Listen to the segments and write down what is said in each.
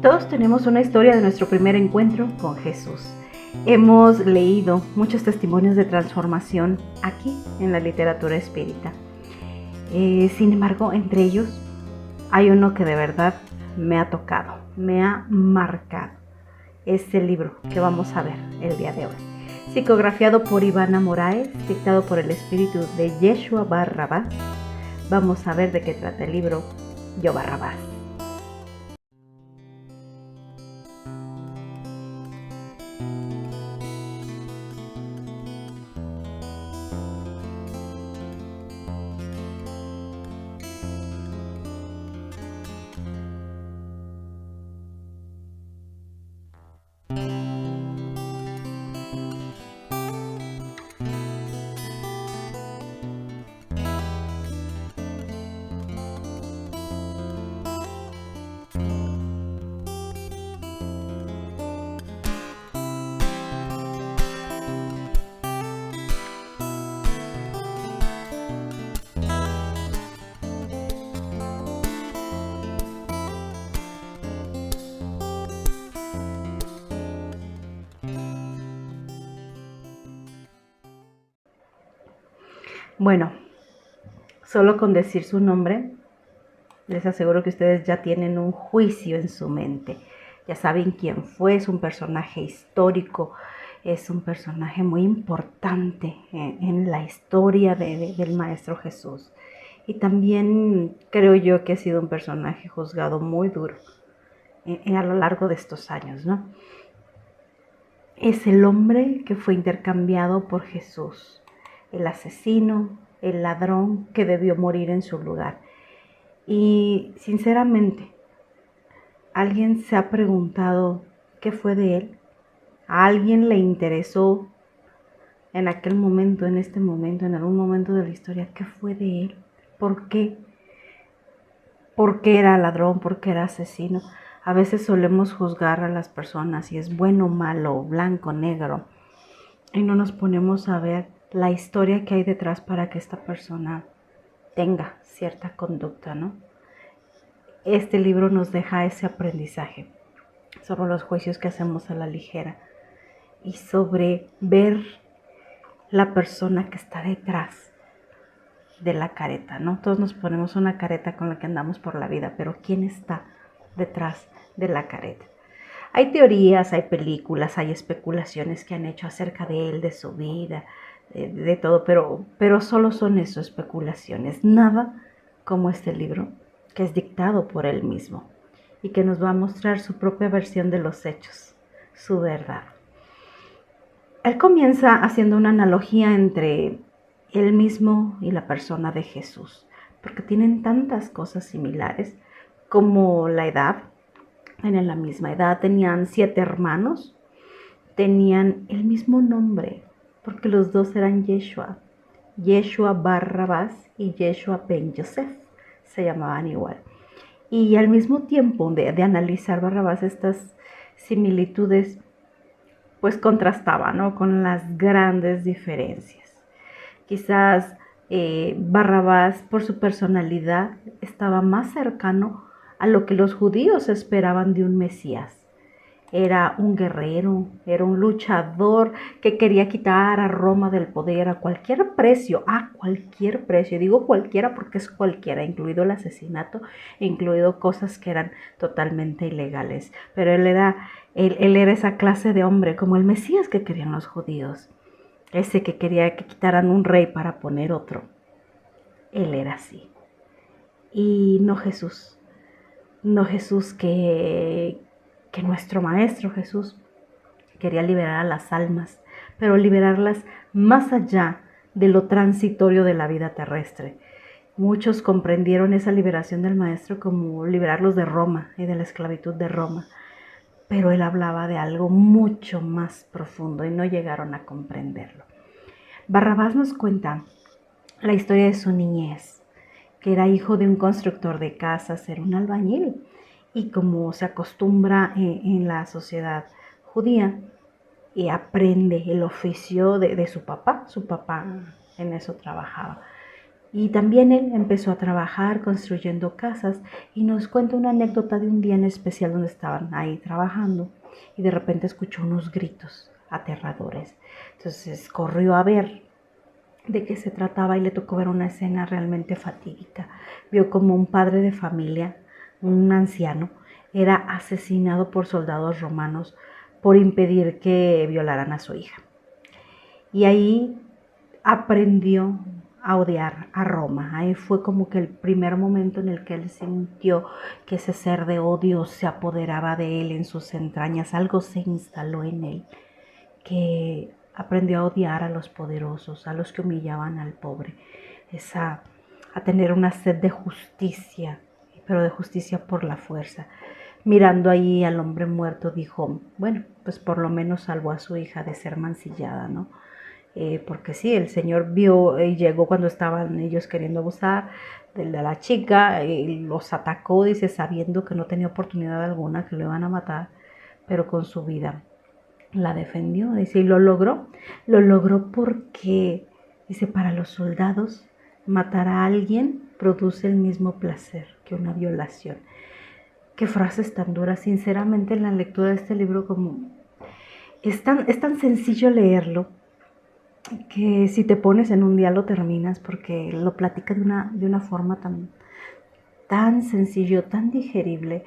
Todos tenemos una historia de nuestro primer encuentro con Jesús. Hemos leído muchos testimonios de transformación aquí en la literatura espírita. Sin embargo, entre ellos hay uno que de verdad me ha tocado, me ha marcado. Es el libro que vamos a ver el día de hoy. Psicografiado por Ivana Moraes, dictado por el espíritu de Yeshua Barrabás. Vamos a ver de qué trata el libro Yo Barrabás. Bueno, solo con decir su nombre, les aseguro que ustedes ya tienen un juicio en su mente. Ya saben quién fue, es un personaje histórico, es un personaje muy importante en la historia del Maestro Jesús. Y también creo yo que ha sido un personaje juzgado muy duro a lo largo de estos años, ¿no? Es el hombre que fue intercambiado por Jesús, el asesino, el ladrón que debió morir en su lugar. Y sinceramente, ¿alguien se ha preguntado qué fue de él? ¿A alguien le interesó en aquel momento, en este momento, en algún momento de la historia, qué fue de él? ¿Por qué? ¿Por qué era ladrón? ¿Por qué era asesino? A veces solemos juzgar a las personas si es bueno, malo, blanco, negro, y no nos ponemos a ver la historia que hay detrás para que esta persona tenga cierta conducta, ¿no? Este libro nos deja ese aprendizaje sobre los juicios que hacemos a la ligera y sobre ver la persona que está detrás de la careta, ¿no? Todos nos ponemos una careta con la que andamos por la vida, pero ¿quién está detrás de la careta? Hay teorías, hay películas, hay especulaciones que han hecho acerca de él, de su vida, de todo, pero solo son eso, especulaciones. Nada como este libro, que es dictado por él mismo y que nos va a mostrar su propia versión de los hechos, su verdad. Él comienza haciendo una analogía entre él mismo y la persona de Jesús, porque tienen tantas cosas similares como la edad. En la misma edad tenían 7 hermanos, tenían el mismo nombre, porque los dos eran Yeshua, Yeshua Barrabás y Yeshua Ben Yosef, se llamaban igual. Y al mismo tiempo de analizar Barrabás estas similitudes, pues contrastaba, ¿no?, con las grandes diferencias. Quizás Barrabás, por su personalidad, estaba más cercano a lo que los judíos esperaban de un Mesías. Era un guerrero, era un luchador que quería quitar a Roma del poder a cualquier precio, digo cualquiera porque es cualquiera, incluido el asesinato, incluido cosas que eran totalmente ilegales. Pero él era esa clase de hombre, como el Mesías que querían los judíos, ese que quería que quitaran un rey para poner otro. Él era así. Y no Jesús que nuestro Maestro Jesús quería liberar a las almas, pero liberarlas más allá de lo transitorio de la vida terrestre. Muchos comprendieron esa liberación del Maestro como liberarlos de Roma y de la esclavitud de Roma, pero él hablaba de algo mucho más profundo y no llegaron a comprenderlo. Barrabás nos cuenta la historia de su niñez, que era hijo de un constructor de casas, era un albañil, y como se acostumbra en la sociedad judía, aprende el oficio de su papá en eso trabajaba. Y también él empezó a trabajar construyendo casas y nos cuenta una anécdota de un día en especial donde estaban ahí trabajando y de repente escuchó unos gritos aterradores. Entonces corrió a ver de qué se trataba y le tocó ver una escena realmente fatídica. Vio como un padre de familia, un anciano, era asesinado por soldados romanos por impedir que violaran a su hija. Y ahí aprendió a odiar a Roma. Ahí fue como que el primer momento en el que él sintió que ese ser de odio se apoderaba de él en sus entrañas. Algo se instaló en él, que aprendió a odiar a los poderosos, a los que humillaban al pobre, a tener una sed de justicia, pero de justicia por la fuerza. Mirando ahí al hombre muerto, dijo, bueno, pues por lo menos salvó a su hija de ser mancillada, ¿no? Porque sí, el Señor vio y llegó cuando estaban ellos queriendo abusar de la chica, y los atacó, dice, sabiendo que no tenía oportunidad alguna, que lo iban a matar, pero con su vida la defendió, dice, y lo logró porque, dice, para los soldados, matar a alguien produce el mismo placer que una violación. Qué frases tan duras, sinceramente en la lectura de este libro como es tan sencillo leerlo, que si te pones en un día lo terminas porque lo platica de una forma tan sencillo, tan digerible,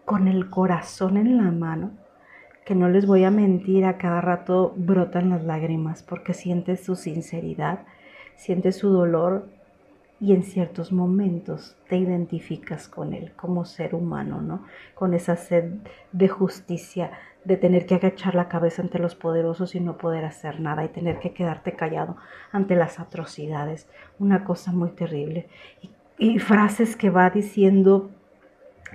con el corazón en la mano, que no les voy a mentir, a cada rato brotan las lágrimas porque sientes su sinceridad, sientes su dolor y en ciertos momentos te identificas con él como ser humano, ¿no? Con esa sed de justicia, de tener que agachar la cabeza ante los poderosos y no poder hacer nada y tener que quedarte callado ante las atrocidades. Una cosa muy terrible. Y frases que va diciendo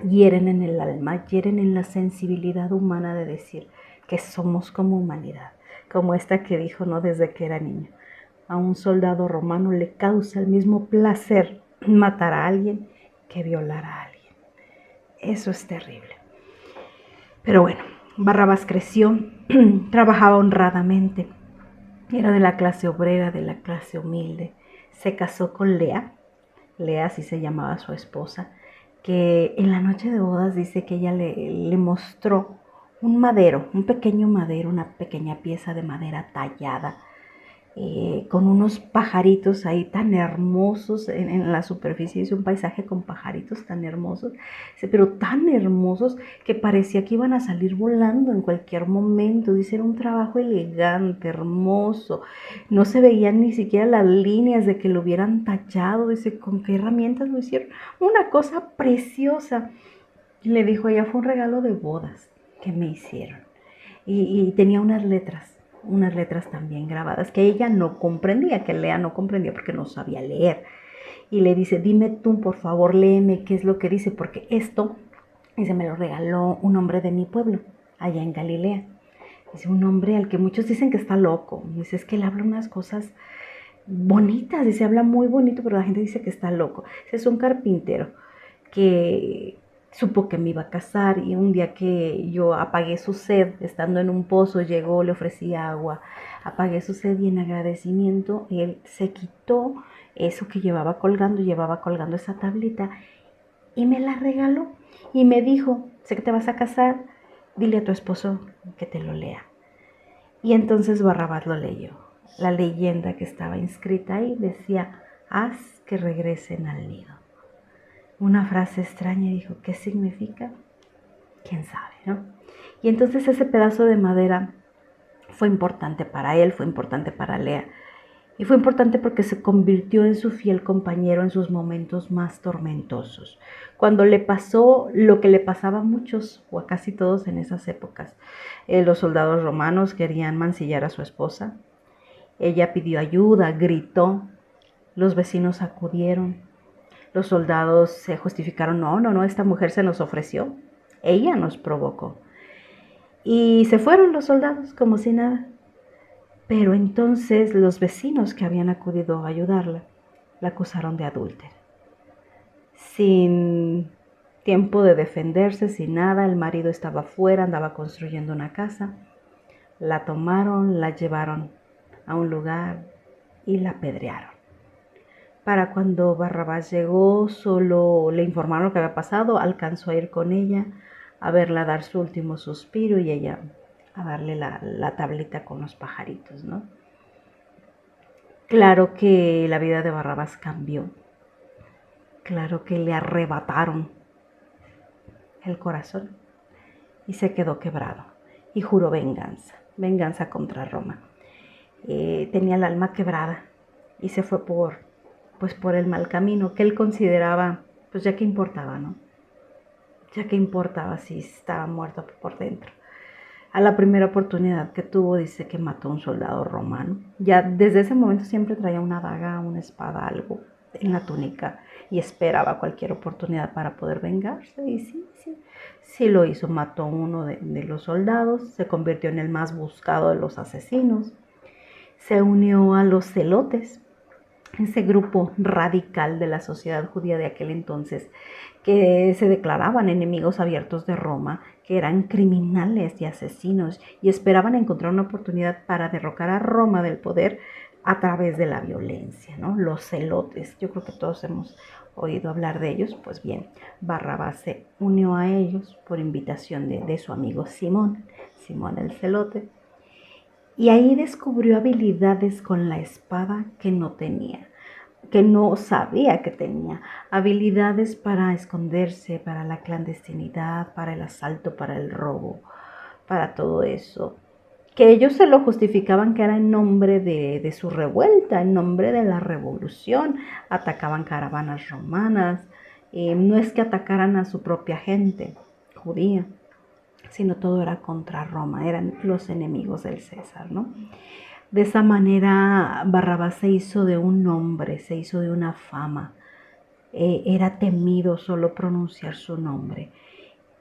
hieren en el alma, hieren en la sensibilidad humana de decir que somos como humanidad, como esta que dijo, ¿no? Desde que era niño. A un soldado romano le causa el mismo placer matar a alguien que violar a alguien. Eso es terrible. Pero bueno, Barrabás creció, trabajaba honradamente, era de la clase obrera, de la clase humilde. Se casó con Lea, Lea así se llamaba su esposa, que en la noche de bodas dice que ella le mostró un madero, un pequeño madero, una pequeña pieza de madera tallada, con unos pajaritos ahí tan hermosos en la superficie. Hizo un paisaje con pajaritos tan hermosos, pero tan hermosos que parecía que iban a salir volando en cualquier momento. Dice, era un trabajo elegante, hermoso, no se veían ni siquiera las líneas de que lo hubieran tallado. Dice, ¿con qué herramientas lo hicieron? Una cosa preciosa. Le dijo, ella fue un regalo de bodas que me hicieron. Y tenía unas letras también grabadas que ella no comprendía, que Lea no comprendía porque no sabía leer. Y le dice, dime tú, por favor, léeme qué es lo que dice, porque esto, dice, me lo regaló un hombre de mi pueblo, allá en Galilea. Dice, un hombre al que muchos dicen que está loco. Dice, es que él habla unas cosas bonitas, dice, habla muy bonito, pero la gente dice que está loco. Es un carpintero que supo que me iba a casar y un día que yo apagué su sed, estando en un pozo, llegó, le ofrecí agua, apagué su sed y en agradecimiento él se quitó eso que llevaba colgando esa tablita y me la regaló y me dijo, sé que te vas a casar, dile a tu esposo que te lo lea. Y entonces Barrabás lo leyó. La leyenda que estaba inscrita ahí decía, haz que regresen al nido. Una frase extraña, dijo, ¿qué significa? ¿Quién sabe, no? Y entonces ese pedazo de madera fue importante para él, fue importante para Lea. Y fue importante porque se convirtió en su fiel compañero en sus momentos más tormentosos. Cuando le pasó lo que le pasaba a muchos o a casi todos en esas épocas. Los soldados romanos querían mancillar a su esposa. Ella pidió ayuda, gritó. Los vecinos acudieron. Los soldados se justificaron, no, esta mujer se nos ofreció, ella nos provocó. Y se fueron los soldados como si nada. Pero entonces los vecinos que habían acudido a ayudarla, la acusaron de adúltera. Sin tiempo de defenderse, sin nada, el marido estaba afuera, andaba construyendo una casa. La tomaron, la llevaron a un lugar y la apedrearon. Para cuando Barrabás llegó, solo le informaron lo que había pasado, alcanzó a ir con ella, a verla dar su último suspiro y ella a darle la tablita con los pajaritos, ¿no? Claro que la vida de Barrabás cambió, claro que le arrebataron el corazón y se quedó quebrado y juró venganza, venganza contra Roma. Tenía el alma quebrada y se fue por el mal camino que él consideraba, pues ya que importaba, ¿no? Ya que importaba si estaba muerto por dentro. A la primera oportunidad que tuvo, dice que mató a un soldado romano. Ya desde ese momento siempre traía una daga, una espada, algo en la túnica y esperaba cualquier oportunidad para poder vengarse. Y sí lo hizo. Mató a uno de los soldados, se convirtió en el más buscado de los asesinos. Se unió a los celotes, ese grupo radical de la sociedad judía de aquel entonces, que se declaraban enemigos abiertos de Roma, que eran criminales y asesinos y esperaban encontrar una oportunidad para derrocar a Roma del poder a través de la violencia, ¿no? Los celotes, yo creo que todos hemos oído hablar de ellos. Pues bien, Barrabás se unió a ellos por invitación de su amigo Simón el celote, y ahí descubrió habilidades con la espada que no tenía, que no sabía que tenía. Habilidades para esconderse, para la clandestinidad, para el asalto, para el robo, para todo eso. Que ellos se lo justificaban que era en nombre de su revuelta, en nombre de la revolución. Atacaban caravanas romanas. No es que atacaran a su propia gente judía, sino todo era contra Roma, eran los enemigos del César, ¿no? De esa manera Barrabás se hizo de un nombre, se hizo de una fama. Era temido solo pronunciar su nombre.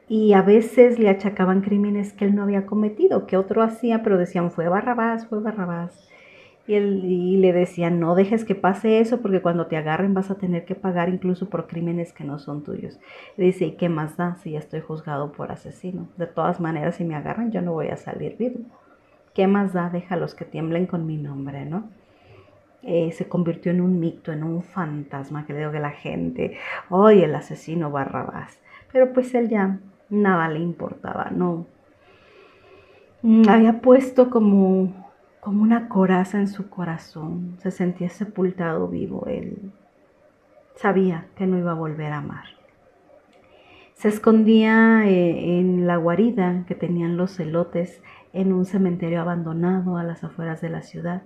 Y a veces le achacaban crímenes que él no había cometido, que otro hacía, pero decían, fue Barrabás, fue Barrabás. Y le decían, no dejes que pase eso, porque cuando te agarren vas a tener que pagar incluso por crímenes que no son tuyos. Y dice, ¿y qué más da si ya estoy juzgado por asesino? De todas maneras, si me agarran, yo no voy a salir vivo. ¿Qué más da? Déjalos que tiemblen con mi nombre, ¿no? Se convirtió en un mito, en un fantasma, que le digo que la gente, ¡ay, el asesino Barrabás! Pero pues él ya nada le importaba, no. Había puesto como una coraza en su corazón, se sentía sepultado vivo. Él sabía que no iba a volver a amar. Se escondía en la guarida que tenían los celotes en un cementerio abandonado a las afueras de la ciudad.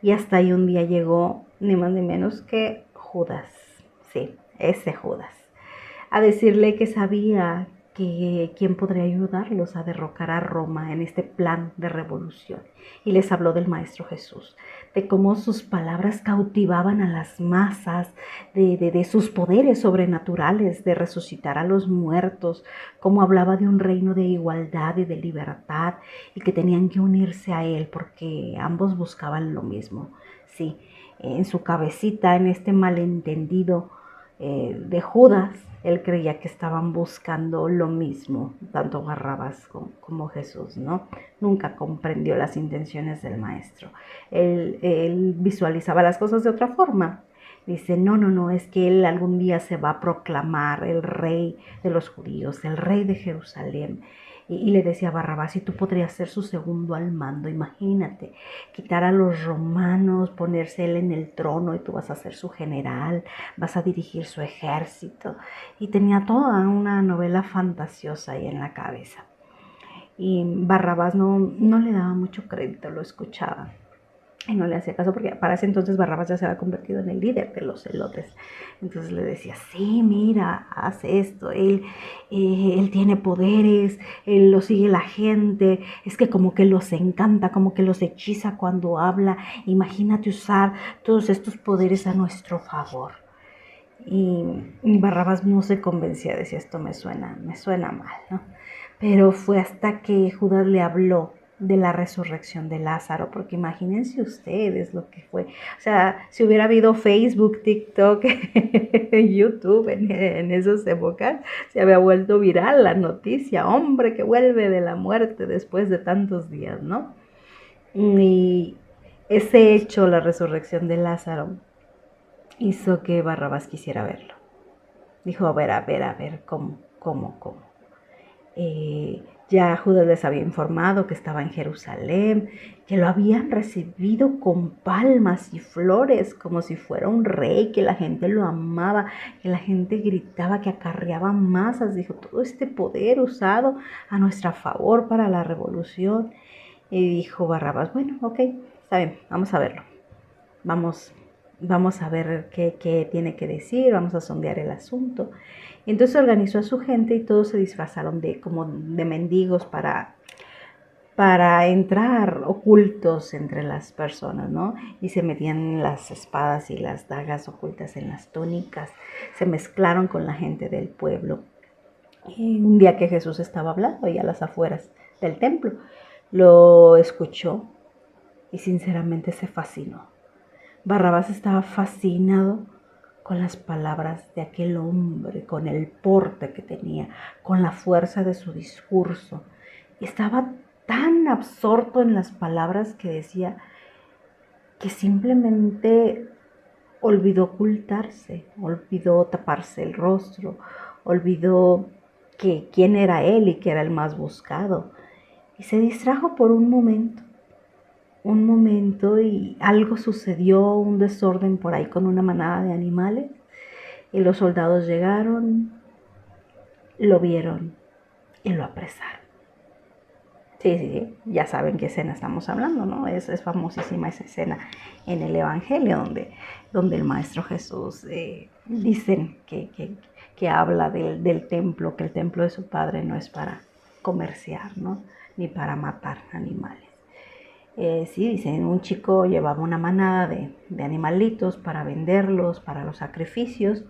Y hasta ahí un día llegó ni más ni menos que Judas, sí, ese Judas, a decirle que sabía que quién podría ayudarlos a derrocar a Roma en este plan de revolución. Y les habló del Maestro Jesús, de cómo sus palabras cautivaban a las masas, de sus poderes sobrenaturales, de resucitar a los muertos, cómo hablaba de un reino de igualdad y de libertad, y que tenían que unirse a él porque ambos buscaban lo mismo. Sí, en su cabecita, en este malentendido de Judas, él creía que estaban buscando lo mismo, tanto Barrabás como Jesús, ¿no? Nunca comprendió las intenciones del maestro. Él visualizaba las cosas de otra forma. Dice, no, es que él algún día se va a proclamar el rey de los judíos, el rey de Jerusalén. Y le decía a Barrabás, y tú podrías ser su segundo al mando, imagínate, quitar a los romanos, ponerse él en el trono y tú vas a ser su general, vas a dirigir su ejército. Y tenía toda una novela fantasiosa ahí en la cabeza. Y Barrabás no le daba mucho crédito, lo escuchaba. Y no le hacía caso porque para ese entonces Barrabás ya se había convertido en el líder de los celotes. Entonces le decía, sí, mira, haz esto, él tiene poderes, él lo sigue la gente, es que como que los encanta, como que los hechiza cuando habla. Imagínate usar todos estos poderes a nuestro favor. Y Barrabás no se convencía, decía, esto me suena mal, ¿no? Pero fue hasta que Judas le habló de la resurrección de Lázaro, porque imagínense ustedes lo que fue. O sea, si hubiera habido Facebook, TikTok, YouTube en esas épocas, se había vuelto viral la noticia, hombre que vuelve de la muerte después de tantos días, ¿no? Y ese hecho, la resurrección de Lázaro, hizo que Barrabás quisiera verlo. Dijo, a ver, ¿cómo? Ya Judas les había informado que estaba en Jerusalén, que lo habían recibido con palmas y flores, como si fuera un rey, que la gente lo amaba, que la gente gritaba, que acarreaba masas. Dijo, todo este poder usado a nuestro favor para la revolución. Y dijo Barrabás, bueno, ok, está bien, vamos a verlo. Vamos a ver qué tiene que decir, vamos a sondear el asunto. Y entonces organizó a su gente y todos se disfrazaron como de mendigos para entrar ocultos entre las personas, ¿no? Y se metían las espadas y las dagas ocultas en las túnicas, se mezclaron con la gente del pueblo. Y un día que Jesús estaba hablando ahí a las afueras del templo, lo escuchó y sinceramente se fascinó. Barrabás estaba fascinado con las palabras de aquel hombre, con el porte que tenía, con la fuerza de su discurso. Estaba tan absorto en las palabras que decía que simplemente olvidó ocultarse, olvidó taparse el rostro, olvidó quién era él y que era el más buscado. Y se distrajo por un momento y algo sucedió, un desorden por ahí con una manada de animales y los soldados llegaron, lo vieron y lo apresaron. Sí, ya saben qué escena estamos hablando, ¿no? Es famosísima esa escena en el Evangelio donde el Maestro Jesús dicen que habla del templo, que el templo de su Padre no es para comerciar, ¿no? Ni para matar animales. Sí, dicen, un chico llevaba una manada de animalitos para venderlos, para los sacrificios,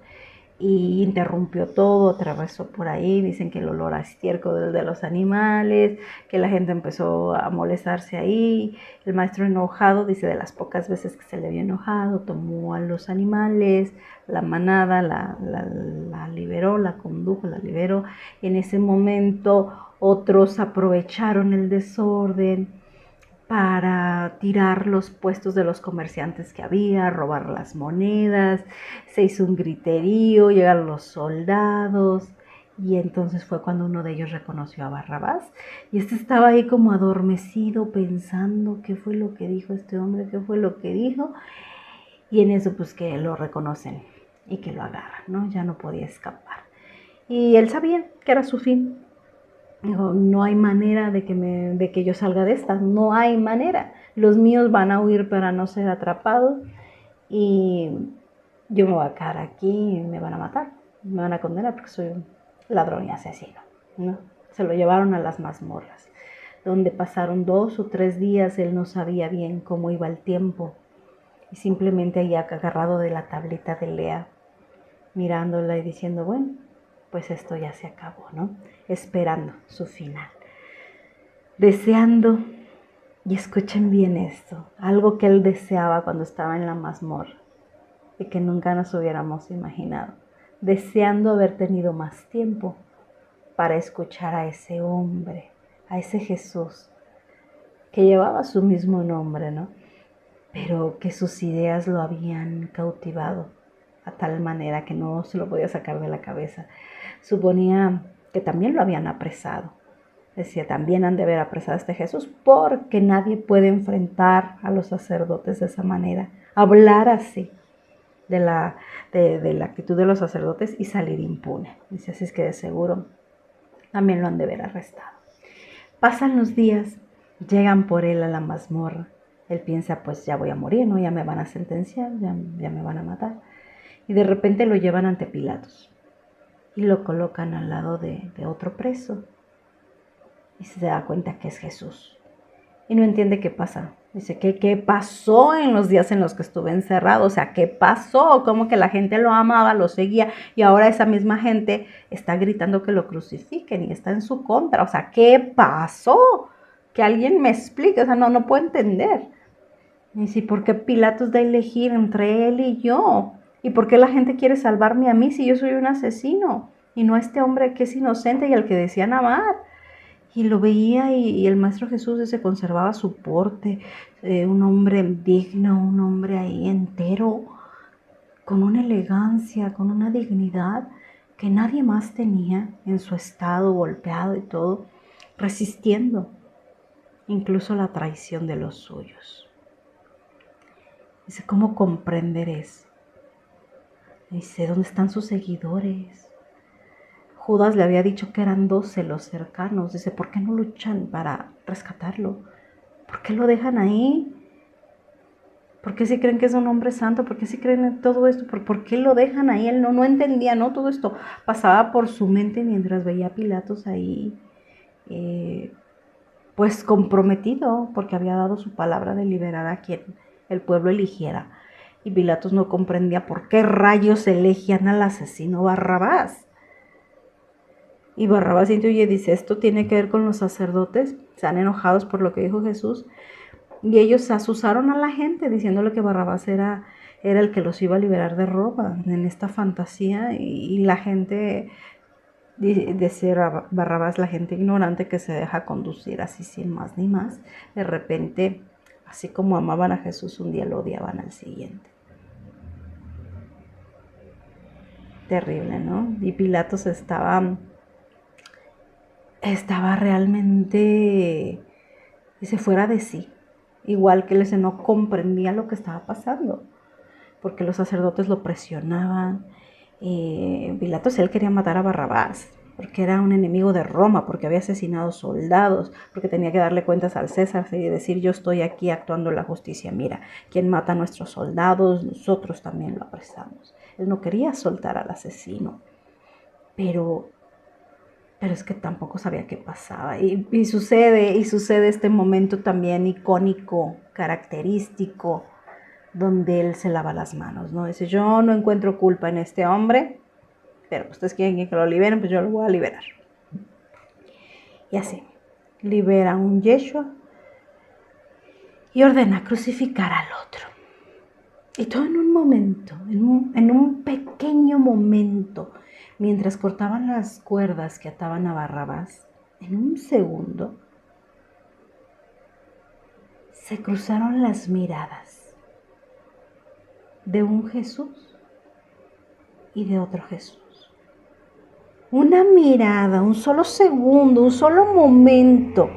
y interrumpió todo, atravesó por ahí. Dicen que el olor a estiércol de los animales, que la gente empezó a molestarse ahí. El maestro enojado, dice, de las pocas veces que se le vio enojado, tomó a los animales, la manada, la liberó, la condujo, la liberó. Y en ese momento otros aprovecharon el desorden para tirar los puestos de los comerciantes que había, robar las monedas, se hizo un griterío, llegaron los soldados y entonces fue cuando uno de ellos reconoció a Barrabás y este estaba ahí como adormecido pensando qué fue lo que dijo este hombre, qué fue lo que dijo, y en eso pues que lo reconocen y que lo agarran, ¿no? Ya no podía escapar. Y él sabía que era su fin. Dijo, no hay manera de que yo salga de esta, no hay manera. Los míos van a huir para no ser atrapados y yo me voy a quedar aquí y me van a matar, me van a condenar porque soy un ladrón y asesino, ¿no? Se lo llevaron a las mazmorras, donde pasaron 2 o 3 días. Él no sabía bien cómo iba el tiempo y simplemente ahí agarrado de la tableta de Lea, mirándola y diciendo, bueno, pues esto ya se acabó, ¿no? Esperando su final. Deseando, y escuchen bien esto, algo que él deseaba cuando estaba en la mazmorra y que nunca nos hubiéramos imaginado. Deseando haber tenido más tiempo para escuchar a ese hombre, a ese Jesús, que llevaba su mismo nombre, ¿no? Pero que sus ideas lo habían cautivado a tal manera que no se lo podía sacar de la cabeza. Suponía que también lo habían apresado. Decía, también han de haber apresado a este Jesús, porque nadie puede enfrentar a los sacerdotes de esa manera, hablar así de la actitud de los sacerdotes y salir impune. Dice, así es que de seguro también lo han de haber arrestado. Pasan los días, llegan por él a la mazmorra. Él piensa, pues ya voy a morir, ¿no? Ya me van a sentenciar, ya me van a matar. Y de repente lo llevan ante Pilatos y lo colocan al lado de otro preso. Y se da cuenta que es Jesús. Y no entiende qué pasa. Dice, ¿qué pasó en los días en los que estuve encerrado? O sea, ¿qué pasó? Como que la gente lo amaba, lo seguía, y ahora esa misma gente está gritando que lo crucifiquen y está en su contra. O sea, ¿qué pasó? Que alguien me explique. O sea, no puedo entender. Y dice, ¿por qué Pilatos da a elegir entre él y yo? ¿Y por qué la gente quiere salvarme a mí si yo soy un asesino? Y no a este hombre que es inocente y al que decían amar. Y lo veía y el Maestro Jesús se conservaba su porte, un hombre digno, un hombre ahí entero, con una elegancia, con una dignidad que nadie más tenía en su estado golpeado y todo, resistiendo incluso la traición de los suyos. Dice, ¿cómo comprender eso? Dice, ¿dónde están sus seguidores? Judas le había dicho que eran 12 los cercanos. Dice, ¿por qué no luchan para rescatarlo? ¿Por qué lo dejan ahí? ¿Por qué si creen que es un hombre santo? ¿Por qué si creen en todo esto? ¿Por qué lo dejan ahí? Él no entendía, ¿no? Todo esto pasaba por su mente mientras veía a Pilatos ahí, pues comprometido, porque había dado su palabra de liberar a quien el pueblo eligiera. Y Pilatos no comprendía por qué rayos elegían al asesino Barrabás. Y Barrabás intuye y dice, esto tiene que ver con los sacerdotes, están enojados por lo que dijo Jesús, y ellos asusaron a la gente diciéndole que Barrabás era el que los iba a liberar de Roma en esta fantasía, y la gente decía Barrabás, la gente ignorante que se deja conducir así sin más ni más, de repente, así como amaban a Jesús un día, lo odiaban al siguiente. Terrible, ¿no? Y Pilatos estaba realmente, dice, fuera de sí. Igual que él no comprendía lo que estaba pasando, porque los sacerdotes lo presionaban. Pilatos, él quería matar a Barrabás, porque era un enemigo de Roma, porque había asesinado soldados, porque tenía que darle cuentas al César y decir, yo estoy aquí actuando la justicia. Mira, quien mata a nuestros soldados, nosotros también lo apresamos. Él no quería soltar al asesino, pero es que tampoco sabía qué pasaba. Y sucede este momento también icónico, característico, donde él se lava las manos, ¿no? Dice, yo no encuentro culpa en este hombre, pero ustedes quieren que lo liberen, pues yo lo voy a liberar. Y así, libera a un Yeshua y ordena crucificar al otro. Y todo en un momento, en un pequeño momento, mientras cortaban las cuerdas que ataban a Barrabás, en un segundo, se cruzaron las miradas de un Jesús y de otro Jesús. Una mirada, un solo segundo, un solo momento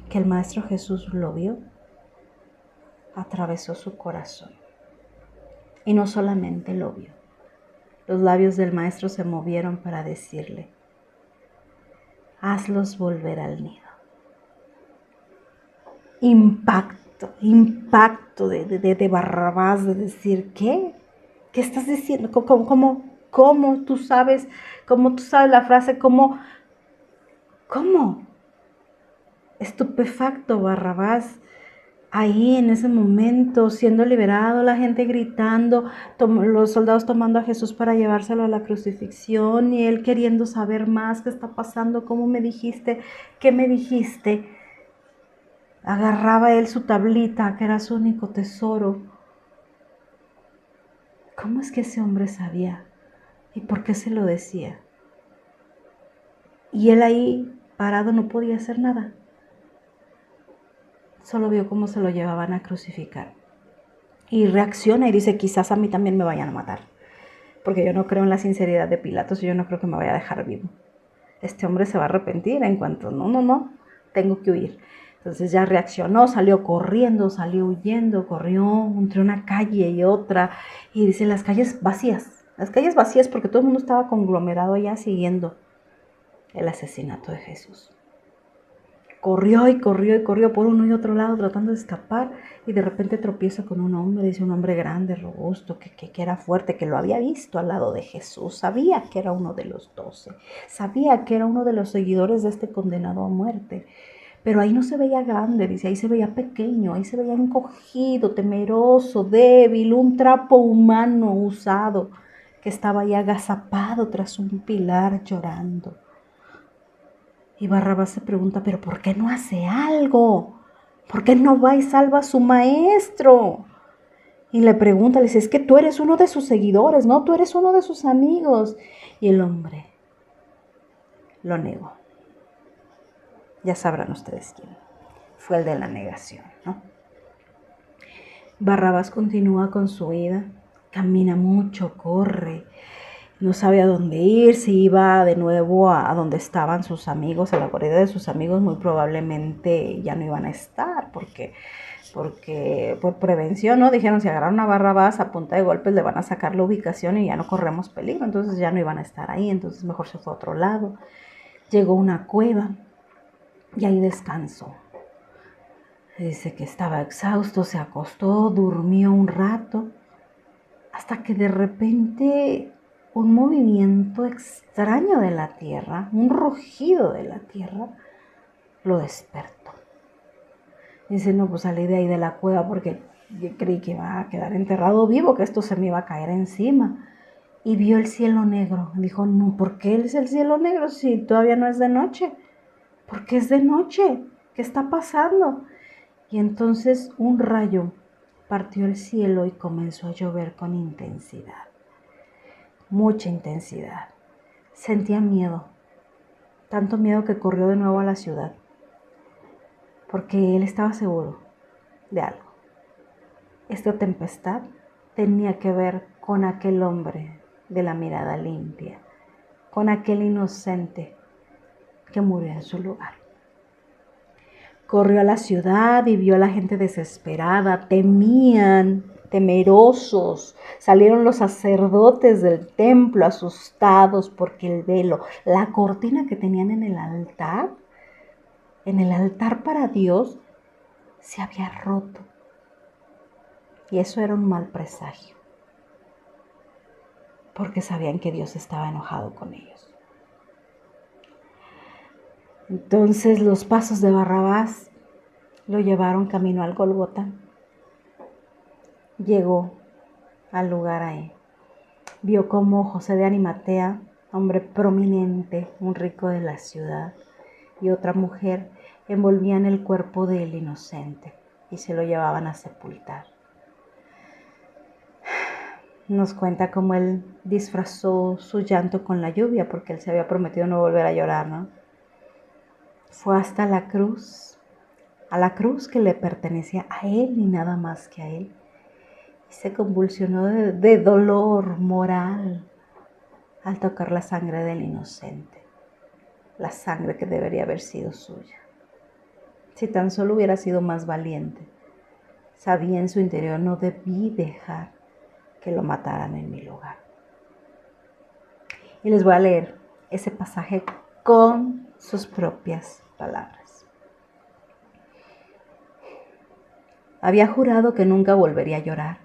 que el Maestro Jesús lo vio, atravesó su corazón. Y no solamente lo vio, los labios del Maestro se movieron para decirle, hazlos volver al nido. Impacto de Barrabás, de decir, ¿qué? ¿Qué estás diciendo? ¿Cómo tú sabes la frase? ¿Cómo? Estupefacto Barrabás, ahí en ese momento, siendo liberado, la gente gritando, los soldados tomando a Jesús para llevárselo a la crucifixión, y él queriendo saber más, qué está pasando, cómo me dijiste, qué me dijiste. Agarraba él su tablita, que era su único tesoro. ¿Cómo es que ese hombre sabía? ¿Y por qué se lo decía? Y él ahí, parado, no podía hacer nada. Solo vio cómo se lo llevaban a crucificar. Y reacciona y dice, quizás a mí también me vayan a matar. Porque yo no creo en la sinceridad de Pilatos y yo no creo que me vaya a dejar vivo. Este hombre se va a arrepentir en cuanto, no, tengo que huir. Entonces ya reaccionó, salió corriendo, salió huyendo, corrió entre una calle y otra. Y dice, las calles vacías porque todo el mundo estaba conglomerado allá siguiendo el asesinato de Jesús. Corrió por uno y otro lado tratando de escapar, y de repente tropieza con un hombre, dice, un hombre grande, robusto, que era fuerte, que lo había visto al lado de Jesús, sabía que era uno de los 12, sabía que era uno de los seguidores de este condenado a muerte, pero ahí no se veía grande, dice, ahí se veía pequeño, ahí se veía encogido, temeroso, débil, un trapo humano usado, que estaba ahí agazapado tras un pilar llorando. Y Barrabás se pregunta, ¿pero por qué no hace algo? ¿Por qué no va y salva a su maestro? Y le pregunta, le dice, es que tú eres uno de sus seguidores, ¿no? Tú eres uno de sus amigos. Y el hombre lo negó. Ya sabrán ustedes quién. Fue el de la negación, ¿no? Barrabás continúa con su vida, camina mucho, corre, no sabe a dónde ir, si iba de nuevo a donde estaban sus amigos, a la guarida de sus amigos, muy probablemente ya no iban a estar, porque por prevención, ¿no? Dijeron, si agarraron a Barrabás a punta de golpes le van a sacar la ubicación y ya no corremos peligro, entonces ya no iban a estar ahí, entonces mejor se fue a otro lado. Llegó a una cueva y ahí descansó. Dice que estaba exhausto, se acostó, durmió un rato, hasta que de repente un movimiento extraño de la tierra, un rugido de la tierra, lo despertó. Dice, no, pues salí de ahí de la cueva porque yo creí que iba a quedar enterrado vivo, que esto se me iba a caer encima. Y vio el cielo negro. Dijo, no, ¿por qué es el cielo negro si todavía no es de noche? ¿Por qué es de noche? ¿Qué está pasando? Y entonces un rayo partió el cielo y comenzó a llover con intensidad, mucha intensidad. Sentía miedo, tanto miedo que corrió de nuevo a la ciudad, porque él estaba seguro de algo. Esta tempestad tenía que ver con aquel hombre de la mirada limpia, con aquel inocente que murió en su lugar. Corrió a la ciudad y vio a la gente desesperada, temían, temerosos. Salieron los sacerdotes del templo asustados porque el velo, la cortina que tenían en el altar para Dios, se había roto. Y eso era un mal presagio, porque sabían que Dios estaba enojado con ellos. Entonces los pasos de Barrabás lo llevaron camino al Gólgota. Llegó al lugar ahí. Vio cómo José de Arimatea, hombre prominente, un rico de la ciudad, y otra mujer envolvían el cuerpo del inocente y se lo llevaban a sepultar. Nos cuenta cómo él disfrazó su llanto con la lluvia, porque él se había prometido no volver a llorar, ¿no? Fue hasta la cruz que le pertenecía a él y nada más que a él. Y se convulsionó de dolor moral al tocar la sangre del inocente, la sangre que debería haber sido suya. Si tan solo hubiera sido más valiente, sabía en su interior, no debí dejar que lo mataran en mi lugar. Y les voy a leer ese pasaje con sus propias palabras. Había jurado que nunca volvería a llorar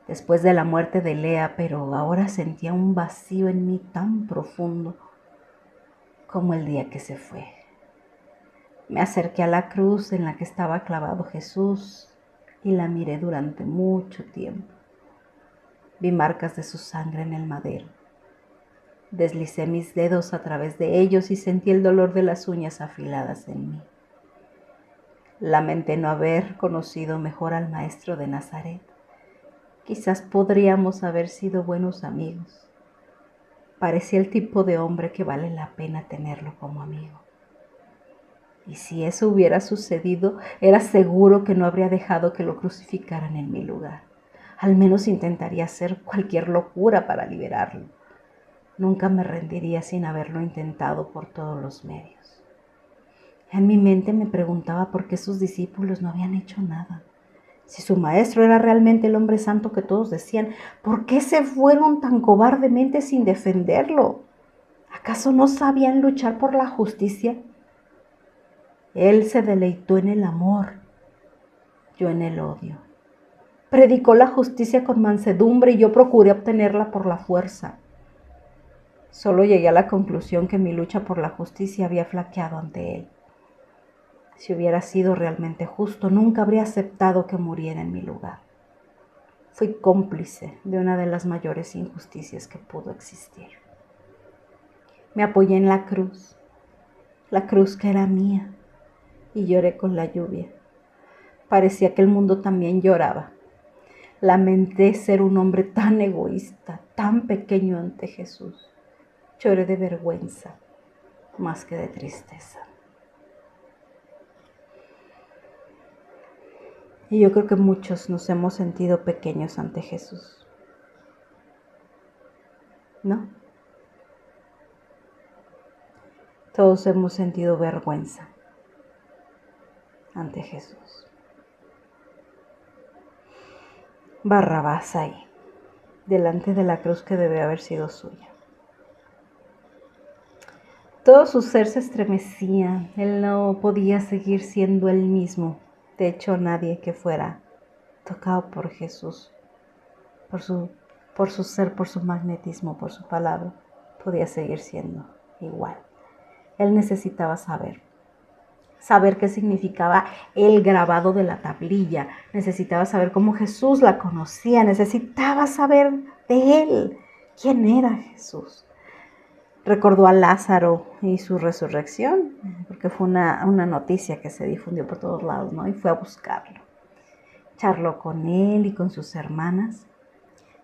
después de la muerte de Lea, pero ahora sentía un vacío en mí tan profundo como el día que se fue. Me acerqué a la cruz en la que estaba clavado Jesús y la miré durante mucho tiempo. Vi marcas de su sangre en el madero. Deslicé mis dedos a través de ellos y sentí el dolor de las uñas afiladas en mí. Lamenté no haber conocido mejor al Maestro de Nazaret. Quizás podríamos haber sido buenos amigos. Parecía el tipo de hombre que vale la pena tenerlo como amigo. Y si eso hubiera sucedido, era seguro que no habría dejado que lo crucificaran en mi lugar. Al menos intentaría hacer cualquier locura para liberarlo. Nunca me rendiría sin haberlo intentado por todos los medios. En mi mente me preguntaba por qué sus discípulos no habían hecho nada. Si su maestro era realmente el hombre santo que todos decían, ¿por qué se fueron tan cobardemente sin defenderlo? ¿Acaso no sabían luchar por la justicia? Él se deleitó en el amor, yo en el odio. Predicó la justicia con mansedumbre y yo procuré obtenerla por la fuerza. Solo llegué a la conclusión que mi lucha por la justicia había flaqueado ante él. Si hubiera sido realmente justo, nunca habría aceptado que muriera en mi lugar. Fui cómplice de una de las mayores injusticias que pudo existir. Me apoyé en la cruz que era mía, y lloré con la lluvia. Parecía que el mundo también lloraba. Lamenté ser un hombre tan egoísta, tan pequeño ante Jesús. Lloré de vergüenza más que de tristeza. Y yo creo que muchos nos hemos sentido pequeños ante Jesús, ¿no? Todos hemos sentido vergüenza ante Jesús. Barrabás ahí, delante de la cruz que debe haber sido suya. Todo su ser se estremecía, él no podía seguir siendo él mismo. De hecho, nadie que fuera tocado por Jesús, por su ser, por su magnetismo, por su palabra, podía seguir siendo igual. Él necesitaba saber qué significaba el grabado de la tablilla, necesitaba saber cómo Jesús la conocía, necesitaba saber de él, quién era Jesús. Recordó a Lázaro y su resurrección, porque fue una noticia que se difundió por todos lados, ¿no? Y fue a buscarlo. Charló con él y con sus hermanas.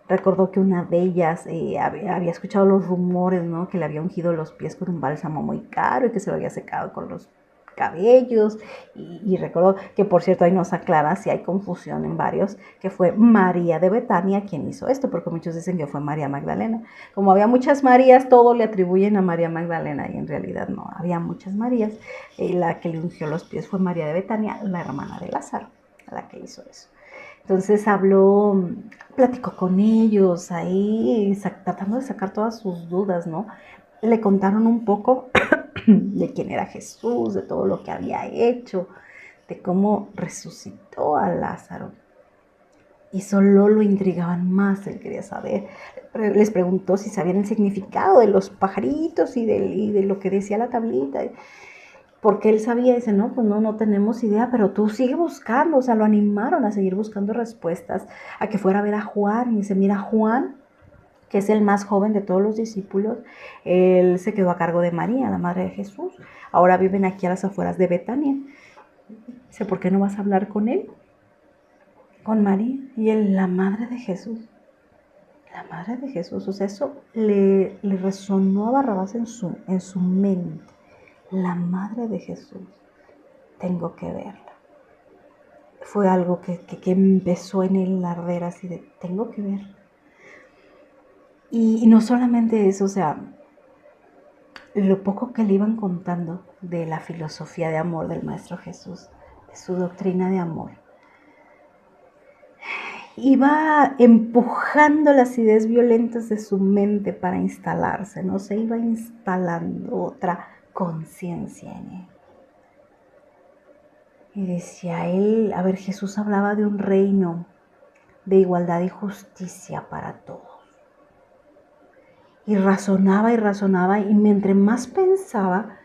Recordó que una de ellas había escuchado los rumores, ¿no? Que le había ungido los pies con un bálsamo muy caro y que se lo había secado con los cabellos. Y recordó que, por cierto, ahí nos aclara si hay confusión en varios, que fue María de Betania quien hizo esto, porque muchos dicen que fue María Magdalena. Como había muchas Marías, todo le atribuyen a María Magdalena y en realidad no, había muchas Marías. La que le ungió los pies fue María de Betania, la hermana de Lázaro, la que hizo eso. Entonces platicó con ellos ahí, tratando de sacar todas sus dudas, ¿no? Le contaron un poco de quién era Jesús, de todo lo que había hecho, de cómo resucitó a Lázaro. Y solo lo intrigaban más, él quería saber. Les preguntó si sabían el significado de los pajaritos y de lo que decía la tablita. Porque él sabía, dice, no, pues no tenemos idea, pero tú sigue buscando, o sea, lo animaron a seguir buscando respuestas, a que fuera a ver a Juan, y dice, mira, Juan, que es el más joven de todos los discípulos, él se quedó a cargo de María, la madre de Jesús, ahora viven aquí a las afueras de Betania, dice, ¿por qué no vas a hablar con él? Con María, y él, la madre de Jesús, o sea, eso le resonó a Barrabás en su mente. La madre de Jesús, tengo que verla. Fue algo que empezó en él a arder así de, tengo que verla. Y no solamente eso, o sea, lo poco que le iban contando de la filosofía de amor del Maestro Jesús, de su doctrina de amor, iba empujando las ideas violentas de su mente para instalarse, ¿no? Se iba instalando otra conciencia en él. Y decía él, a ver, Jesús hablaba de un reino de igualdad y justicia para todos. Y razonaba, y mientras más pensaba,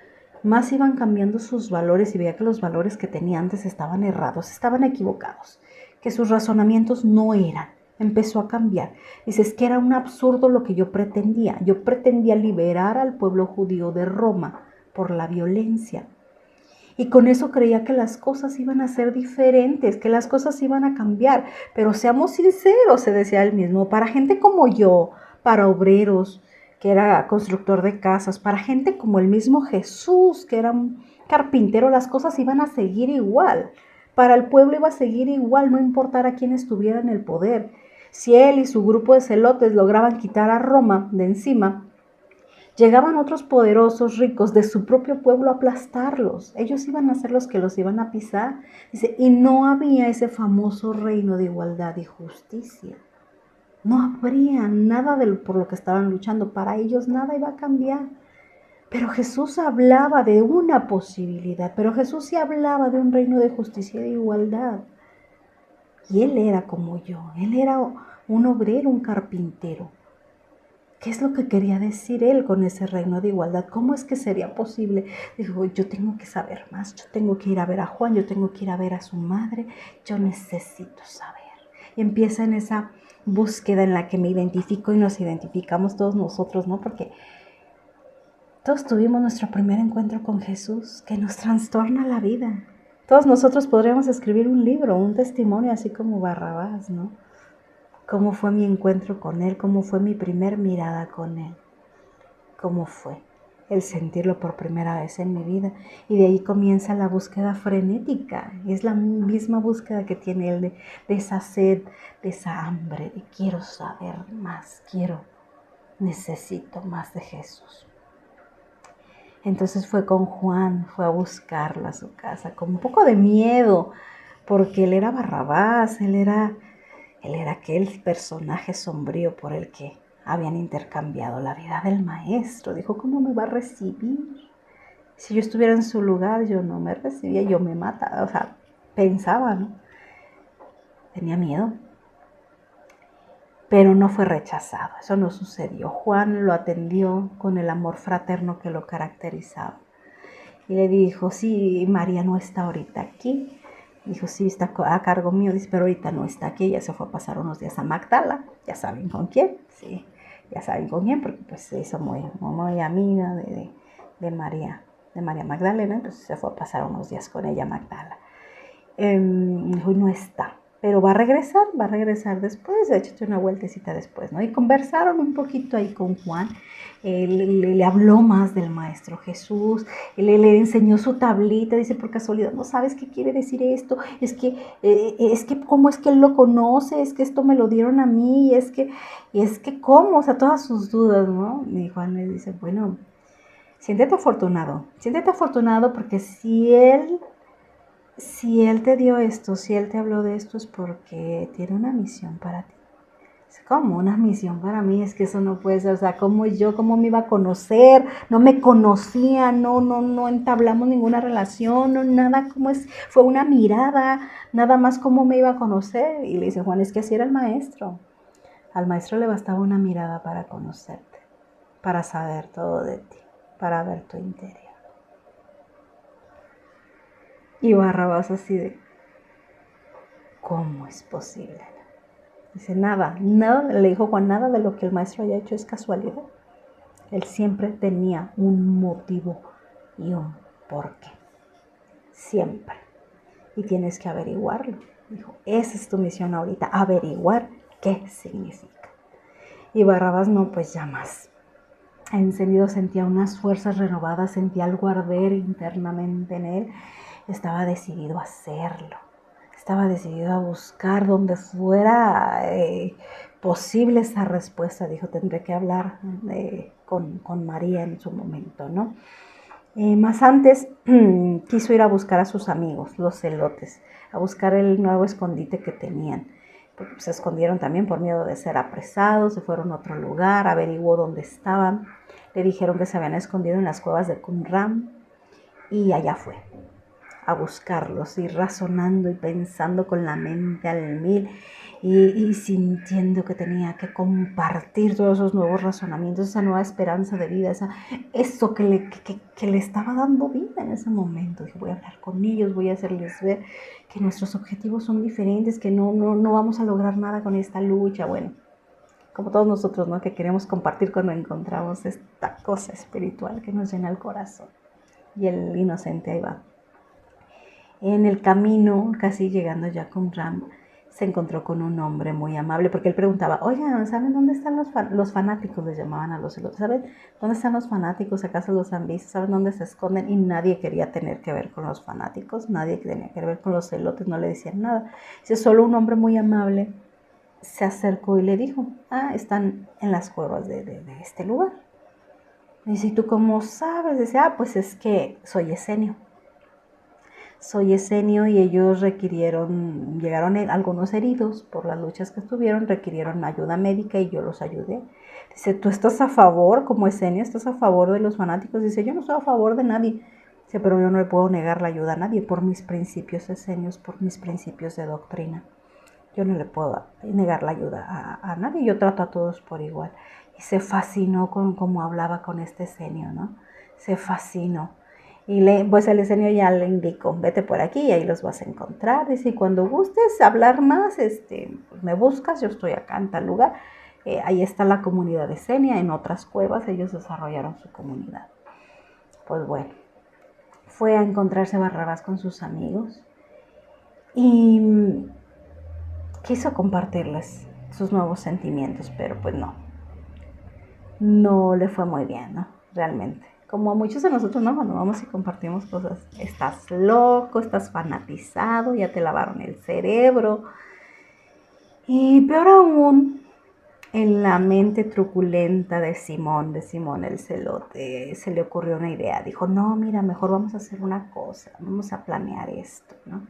más iban cambiando sus valores y veía que los valores que tenía antes estaban errados, estaban equivocados, que sus razonamientos no eran. Empezó a cambiar. Dice, es que era un absurdo lo que yo pretendía. Yo pretendía liberar al pueblo judío de Roma por la violencia. Y con eso creía que las cosas iban a ser diferentes, que las cosas iban a cambiar. Pero seamos sinceros, se decía él mismo, para gente como yo, para obreros, que era constructor de casas, para gente como el mismo Jesús, que era un carpintero, las cosas iban a seguir igual. Para el pueblo iba a seguir igual, no importara quién estuviera en el poder. Si él y su grupo de celotes lograban quitar a Roma de encima, llegaban otros poderosos, ricos, de su propio pueblo a aplastarlos. Ellos iban a ser los que los iban a pisar. Dice, y no había ese famoso reino de igualdad y justicia. No habría nada por lo que estaban luchando. Para ellos nada iba a cambiar. Pero Jesús hablaba de una posibilidad. Pero Jesús sí hablaba de un reino de justicia y de igualdad. Y él era como yo. Él era un obrero, un carpintero. ¿Qué es lo que quería decir él con ese reino de igualdad? ¿Cómo es que sería posible? Dijo, yo tengo que saber más, yo tengo que ir a ver a Juan, yo tengo que ir a ver a su madre, yo necesito saber. Y empieza en esa búsqueda en la que me identifico y nos identificamos todos nosotros, ¿no? Porque todos tuvimos nuestro primer encuentro con Jesús que nos trastorna la vida. Todos nosotros podríamos escribir un libro, un testimonio así como Barrabás, ¿no? ¿Cómo fue mi encuentro con él? ¿Cómo fue mi primer mirada con él? ¿Cómo fue? el sentirlo por primera vez en mi vida. Y de ahí comienza la búsqueda frenética. Es la misma búsqueda que tiene él de esa sed, de esa hambre, de quiero saber más, necesito más de Jesús. Entonces fue con Juan, fue a buscarlo a su casa, con un poco de miedo, porque él era Barrabás, él era aquel personaje sombrío por el que habían intercambiado la vida del maestro. Dijo, ¿cómo me va a recibir? Si yo estuviera en su lugar, yo no me recibía, yo me mataba. O sea, pensaba, ¿no? Tenía miedo. Pero no fue rechazado, eso no sucedió. Juan lo atendió con el amor fraterno que lo caracterizaba. Y le dijo, sí, María no está ahorita aquí. Dijo, sí, está a cargo mío, dice, pero ahorita no está aquí. Ella se fue a pasar unos días a Magdala. Ya saben con quién, sí, ya saben con quién, porque pues se hizo muy amiga de María Magdalena. Entonces se fue a pasar unos días con ella a Magdala. Dijo, no está, pero va a regresar después, échate una vueltecita después, ¿no? Y conversaron un poquito ahí con Juan, le habló más del Maestro Jesús, le enseñó su tablita, dice, por casualidad, ¿no sabes qué quiere decir esto? Es que, ¿cómo es que él lo conoce? Es que esto me lo dieron a mí, es que, ¿cómo? O sea, todas sus dudas, ¿no? Y Juan le dice, bueno, siéntete afortunado porque si él te dio esto, si él te habló de esto es porque tiene una misión para ti. ¿Cómo? Una misión para mí, es que eso no puede ser, o sea, cómo me iba a conocer, no me conocía, no entablamos ninguna relación, no nada, fue una mirada, nada más cómo me iba a conocer. Y le dice Juan, es que así era el maestro. Al maestro le bastaba una mirada para conocerte, para saber todo de ti, para ver tu interior. Y Barrabás así de, ¿cómo es posible? Dice, nada, le dijo Juan, nada de lo que el maestro haya hecho es casualidad. Él siempre tenía un motivo y un porqué. Siempre. Y tienes que averiguarlo. Dijo, esa es tu misión ahorita, averiguar qué significa. Y Barrabás no, pues ya más. Encendido sentía unas fuerzas renovadas, sentía algo arder internamente en él. Estaba decidido a hacerlo. Estaba decidido a buscar donde fuera posible esa respuesta. Dijo, tendré que hablar con María en su momento, ¿no? Más antes quiso ir a buscar a sus amigos, los celotes, a buscar el nuevo escondite que tenían. Porque se escondieron también por miedo de ser apresados, se fueron a otro lugar, averiguó dónde estaban. Le dijeron que se habían escondido en las cuevas de Qumran y allá fue a buscarlos, ir razonando y pensando con la mente al mil y sintiendo que tenía que compartir todos esos nuevos razonamientos, esa nueva esperanza de vida, eso que le estaba dando vida en ese momento. Dije, voy a hablar con ellos, voy a hacerles ver que nuestros objetivos son diferentes, que no vamos a lograr nada con esta lucha. Bueno, como todos nosotros, ¿no? Que queremos compartir cuando encontramos esta cosa espiritual que nos llena el corazón. Y el inocente ahí va. En el camino, casi llegando ya con Ram, se encontró con un hombre muy amable, porque él preguntaba, oigan, ¿saben dónde están los fanáticos? Les llamaban a los celotes, ¿saben dónde están los fanáticos? ¿Acaso los han visto? ¿Saben dónde se esconden? Y nadie quería tener que ver con los fanáticos, nadie tenía que ver con los celotes, no le decían nada. Dice, solo un hombre muy amable se acercó y le dijo, están en las cuevas de este lugar. Y dice, ¿y tú cómo sabes? Dice, pues es que soy esenio y ellos llegaron algunos heridos por las luchas que tuvieron, requirieron ayuda médica y yo los ayudé. Dice, ¿tú estás a favor, como esenio, estás a favor de los fanáticos? Dice, yo no estoy a favor de nadie. Dice, pero yo no le puedo negar la ayuda a nadie por mis principios esenios, por mis principios de doctrina. Yo no le puedo negar la ayuda a nadie, yo trato a todos por igual. Y se fascinó con cómo hablaba con este esenio, ¿no? Se fascinó. Y pues el esenio ya le indicó, vete por aquí y ahí los vas a encontrar. Dice, y cuando gustes hablar más, pues me buscas, yo estoy acá en tal lugar. Ahí está la comunidad de Esenia, en otras cuevas ellos desarrollaron su comunidad. Pues bueno, fue a encontrarse Barrabás con sus amigos y quiso compartirles sus nuevos sentimientos, pero pues no le fue muy bien, ¿no? Realmente. como a muchos de nosotros, ¿no? Cuando vamos y compartimos cosas, estás loco, estás fanatizado, ya te lavaron el cerebro. Y peor aún, en la mente truculenta de Simón el celote, se le ocurrió una idea. Dijo, no, mira, mejor vamos a hacer una cosa, vamos a planear esto, ¿no?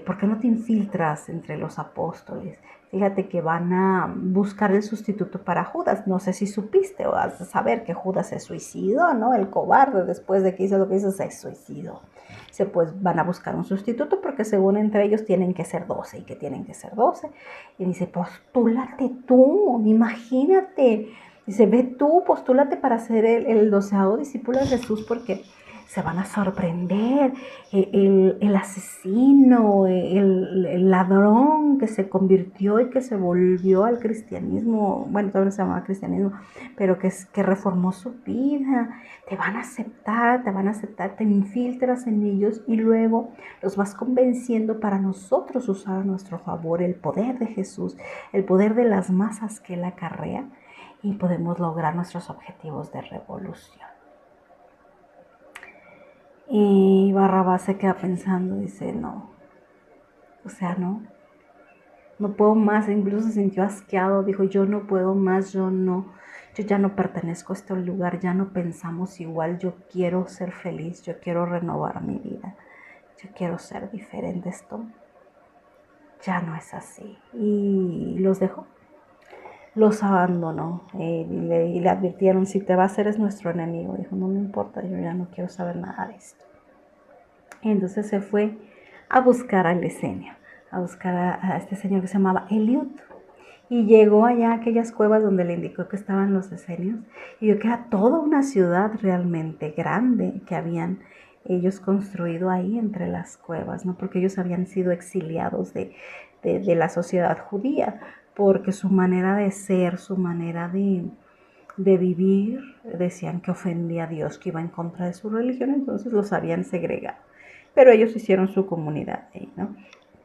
¿Por qué no te infiltras entre los apóstoles? Fíjate que van a buscar el sustituto para Judas. No sé si supiste o vas a saber que Judas se suicidó, ¿no? El cobarde, después de que hizo lo que hizo, se suicidó. Dice, pues van a buscar un sustituto porque según entre ellos tienen que ser 12 y que tienen que ser 12. Y dice, postúlate tú, imagínate. Dice, ve tú, postúlate para ser el 12º discípulo de Jesús porque se van a sorprender. El asesino, el ladrón que se convirtió y que se volvió al cristianismo, bueno, todavía no se llamaba cristianismo, pero que reformó su vida. Te van a aceptar, te infiltras en ellos y luego los vas convenciendo para nosotros usar a nuestro favor el poder de Jesús, el poder de las masas que Él acarrea y podemos lograr nuestros objetivos de revolución. Y Barrabás se queda pensando, dice, no, o sea, no puedo más, incluso se sintió asqueado, dijo, yo no puedo más, yo ya no pertenezco a este lugar, ya no pensamos igual, yo quiero ser feliz, yo quiero renovar mi vida, yo quiero ser diferente, esto ya no es así. Y los dejó, los abandonó y le advirtieron, si te vas eres nuestro enemigo. Dijo, no me importa, yo ya no quiero saber nada de esto. Y entonces se fue a buscar al Esenio, a buscar a este señor que se llamaba Eliud. Y llegó allá a aquellas cuevas donde le indicó que estaban los esenios y vio que era toda una ciudad realmente grande que habían ellos construido ahí entre las cuevas, ¿no? Porque ellos habían sido exiliados de la sociedad judía, porque su manera de ser, su manera de vivir, decían que ofendía a Dios, que iba en contra de su religión, entonces los habían segregado. Pero ellos hicieron su comunidad ahí, ¿no?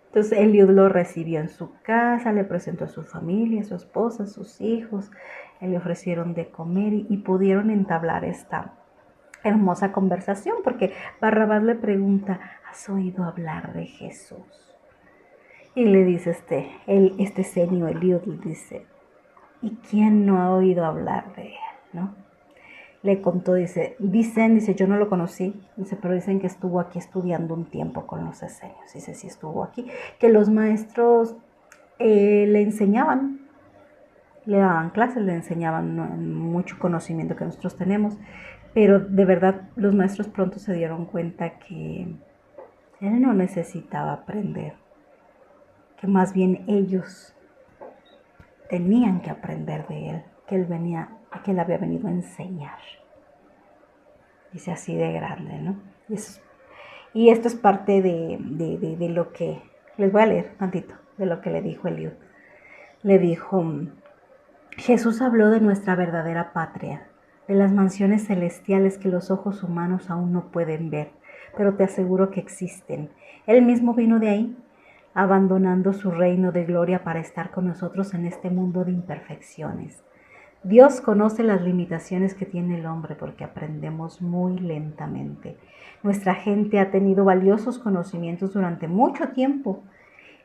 Entonces Eliud lo recibió en su casa, le presentó a su familia, a su esposa, a sus hijos, le ofrecieron de comer y pudieron entablar esta hermosa conversación, porque Barrabás le pregunta, ¿has oído hablar de Jesús? Y le dice este senio Eliud, le dice, ¿y quién no ha oído hablar de él? ¿No? Le contó, dice, yo no lo conocí, dice, pero dicen que estuvo aquí estudiando un tiempo con los esenios, dice, sí estuvo aquí, que los maestros le enseñaban, le daban clases, le enseñaban mucho conocimiento que nosotros tenemos, pero de verdad los maestros pronto se dieron cuenta que él no necesitaba aprender, que más bien ellos tenían que aprender de él, que él había venido a enseñar. Dice así de grande, ¿no? Y esto es parte de lo que, les voy a leer tantito, de lo que le dijo Eliud. Le dijo, Jesús habló de nuestra verdadera patria, de las mansiones celestiales que los ojos humanos aún no pueden ver, pero te aseguro que existen. Él mismo vino de ahí, abandonando su reino de gloria para estar con nosotros en este mundo de imperfecciones. Dios conoce las limitaciones que tiene el hombre porque aprendemos muy lentamente. Nuestra gente ha tenido valiosos conocimientos durante mucho tiempo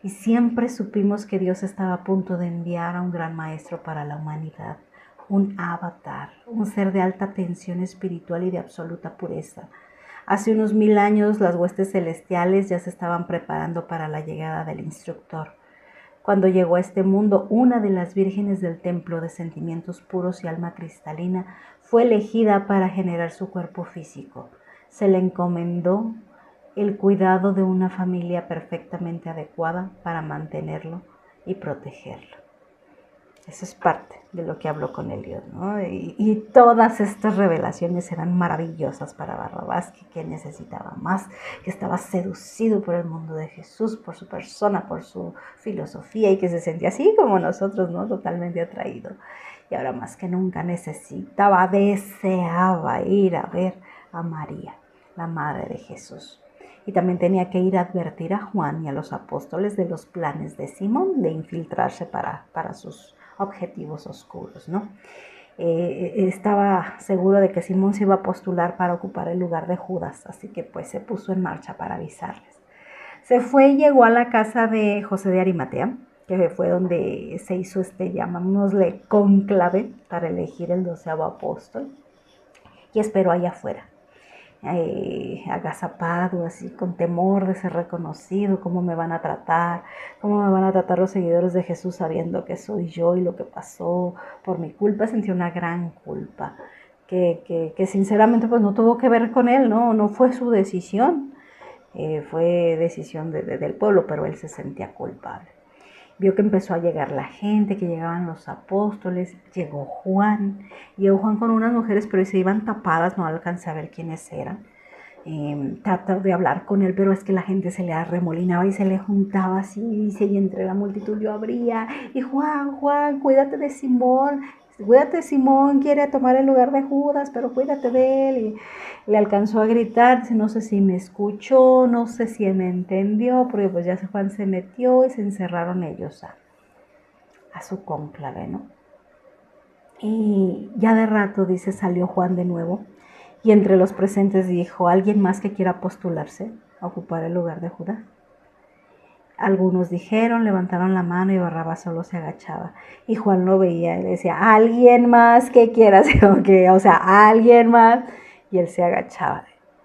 y siempre supimos que Dios estaba a punto de enviar a un gran maestro para la humanidad, un avatar, un ser de alta tensión espiritual y de absoluta pureza. Hace unos 1000 años las huestes celestiales ya se estaban preparando para la llegada del instructor. Cuando llegó a este mundo, una de las vírgenes del templo de sentimientos puros y alma cristalina fue elegida para generar su cuerpo físico. Se le encomendó el cuidado de una familia perfectamente adecuada para mantenerlo y protegerlo. Eso es parte de lo que habló con Eliud, ¿no? Y todas estas revelaciones eran maravillosas para Barrabás, que necesitaba más, que estaba seducido por el mundo de Jesús, por su persona, por su filosofía y que se sentía así como nosotros, ¿no? Totalmente atraído. Y ahora más que nunca deseaba ir a ver a María, la madre de Jesús. Y también tenía que ir a advertir a Juan y a los apóstoles de los planes de Simón de infiltrarse para sus objetivos oscuros, ¿no? estaba seguro de que Simón se iba a postular para ocupar el lugar de Judas, así que pues se puso en marcha para avisarles. Se fue y llegó a la casa de José de Arimatea, que fue donde se hizo llamámosle cónclave para elegir el 12º apóstol, y esperó allá afuera, agazapado, así con temor de ser reconocido, cómo me van a tratar los seguidores de Jesús sabiendo que soy yo y lo que pasó por mi culpa. Sentí una gran culpa, que sinceramente pues no tuvo que ver con él, no fue su decisión, fue decisión del pueblo, pero él se sentía culpable. Vio que empezó a llegar la gente, que llegaban los apóstoles, llegó Juan con unas mujeres, pero se iban tapadas, no alcancé a ver quiénes eran. Trató de hablar con él, pero es que la gente se le arremolinaba y se le juntaba así, dice, y entre la multitud yo abría, y Juan, cuídate de Simón, quiere tomar el lugar de Judas, pero cuídate de él. Y le alcanzó a gritar, no sé si me escuchó, no sé si me entendió, porque pues ya Juan se metió y se encerraron ellos a su cónclave, ¿no? Y ya de rato, dice, salió Juan de nuevo, y entre los presentes dijo, ¿alguien más que quiera postularse a ocupar el lugar de Judas? Algunos dijeron, levantaron la mano, y Barrabás solo se agachaba. Y Juan lo veía y le decía, ¿alguien más que quiera? O sea, ¿alguien más? Y él se agachaba.